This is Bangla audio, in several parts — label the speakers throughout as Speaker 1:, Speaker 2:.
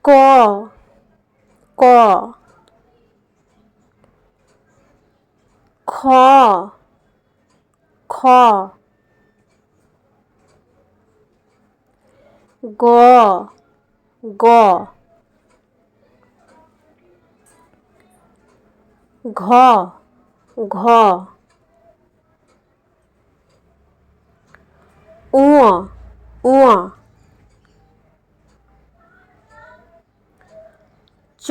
Speaker 1: ক ক খ খ গ গ ঘ ঘ ঙ ঙ চ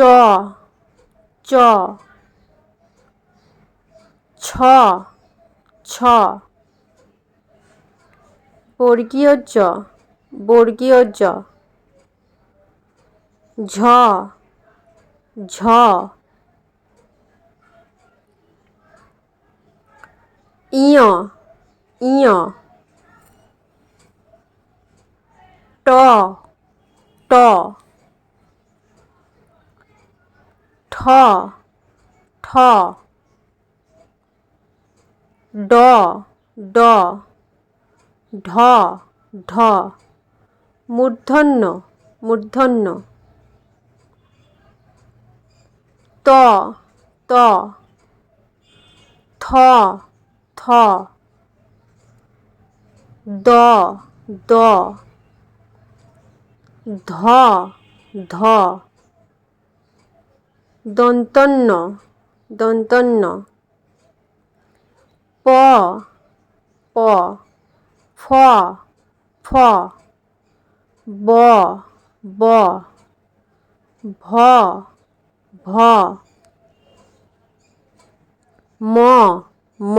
Speaker 1: চ ছ ছ বর্গীয় জ বর্গীয় জ ঝ ঝ ইয় ইয় ট ট ঠ ঠ ড ড ঢ ঢ মূর্ধন্য মূর্ধন্য ত ত থ থ দ দ ধ ধ দন্তন্য দন্তন্য প প ফ ফ ব ব ভ ভ ম ম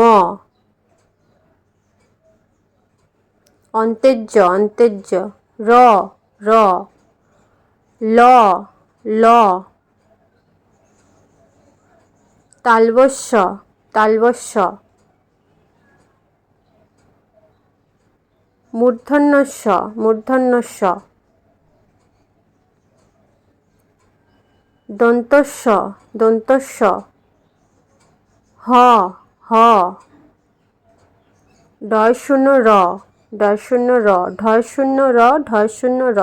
Speaker 1: অন্তেজ্য অন্তেজ্য র র ল ল তালবস্য তালবস্য মূর্ধন্যস্য মূর্ধন্যস্য দন্তস্য দন্তস্য হ হ ডয় শূন্য র ডয় শূন্য র ঢয় শূন্য র ঢয় শূন্য র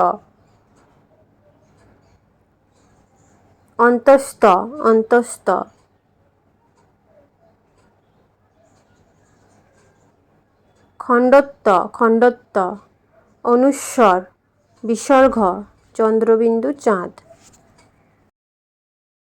Speaker 1: অন্তস্থ অন্তস্থ খণ্ডত্ব খণ্ডত্ব অনুস্বর বিসর্গ চন্দ্রবিন্দু চাঁদ